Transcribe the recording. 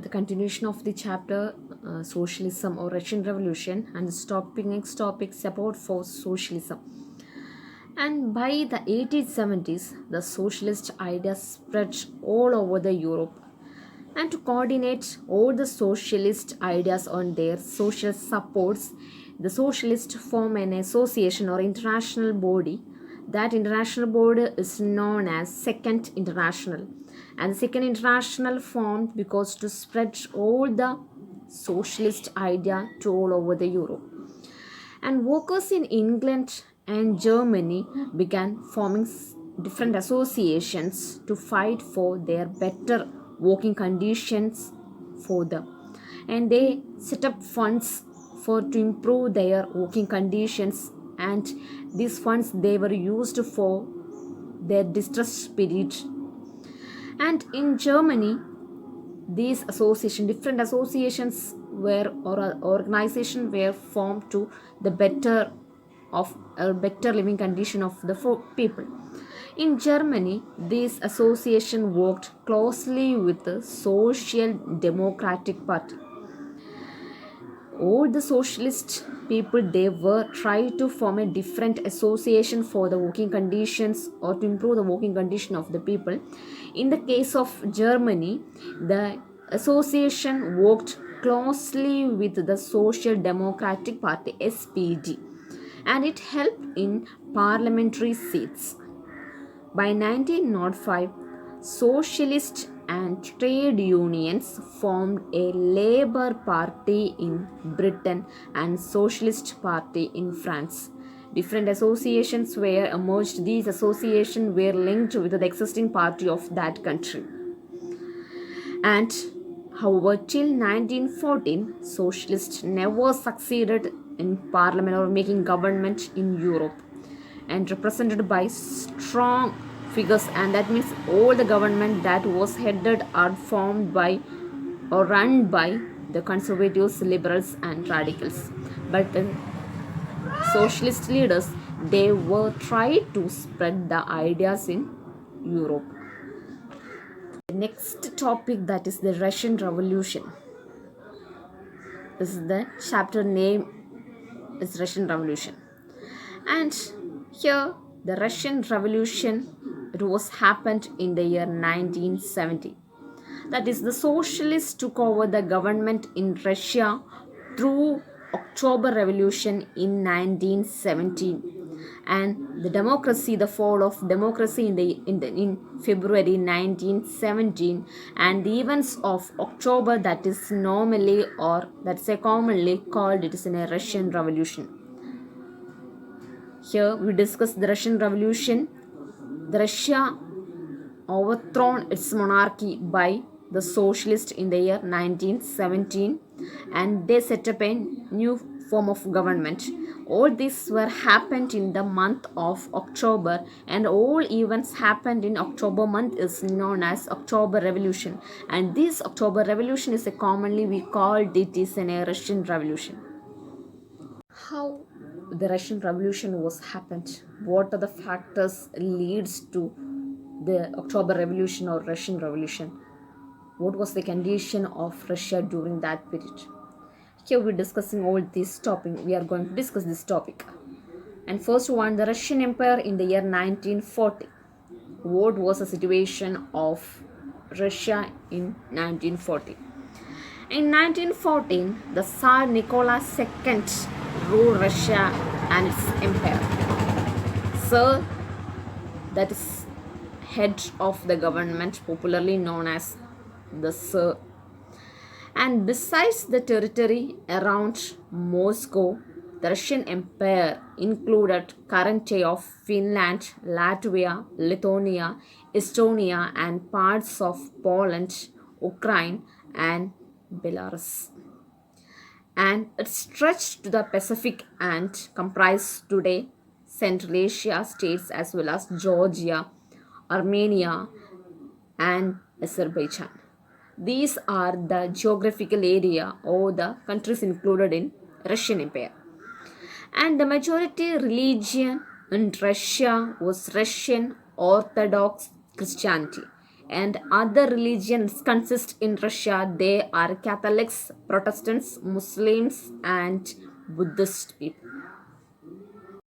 The continuation of the chapter Socialism or Russian Revolution, and next topic support for socialism. And by the 1870s, the socialist idea spread all over the Europe. And to coordinate all the socialist ideas on their social supports, the socialists form an association or international body. That international body is known as Second International. And the Second International formed because to spread all the socialist idea to all over the Europe. And workers in England and Germany began forming different associations to fight for their better working conditions for them. And they set up funds for to improve their working conditions, and these funds they were used for their distress spirit. And in Germany, these different associations were or organizations were formed to the better of a better living condition of the people. In Germany, this association worked closely with the Social Democratic Party. All the socialist people they were trying to form a different association for the working conditions or to improve the working condition of the people. In the case of Germany, the association worked closely with the Social Democratic Party SPD, and it helped in parliamentary seats. By 1905, socialists and trade unions formed a Labour Party in Britain and Socialist Party in France. Different associations were emerged. These associations were linked with the existing party of that country. And however, till 1914, socialists never succeeded in parliament or making government in Europe, and represented by strong figures, and that means all the government that was headed are formed by or run by the conservatives, liberals and radicals. But the socialist leaders they were trying to spread the ideas in Europe. The next topic, that is the Russian Revolution. This is the chapter name is Russian Revolution. And here the Russian Revolution, it was happened in the year 1970. That is, the socialists took over the government in Russia through October Revolution in 1917, and the democracy, the fall of democracy in February 1917, and the events of October, that is normally or that's a commonly called it is in a Russian Revolution. Here we discuss the Russian Revolution. The Russia overthrown its monarchy by the socialists in the year 1917, and they set up a new form of government. All this were happened in the month of October, and all events happened in October month is known as October Revolution, and this October Revolution is a commonly we called it is a Russian Revolution. How the Russian Revolution was happened? What are the factors leads to the October Revolution or Russian Revolution? What was the condition of Russia during that period? Here we're discussing all this topic. We are going to discuss this topic. And first one, the Russian Empire in the year 1940. What was the situation of Russia in 1940? In 1914, the Tsar Nicholas II ruled Russia and its empire. Tsar, that is head of the government, popularly known as the Tsar. And besides the territory around Moscow, the Russian Empire included current day of Finland, Latvia, Lithuania, Estonia, and parts of Poland, Ukraine, and Belarus. And it stretched to the Pacific and comprised today Central Asia states as well as Georgia, Armenia, and Azerbaijan. These are the geographical area or the countries included in Russian Empire. And the majority religion in Russia was Russian Orthodox Christianity. And other religions consist in Russia. They are Catholics, Protestants, Muslims, and Buddhist people.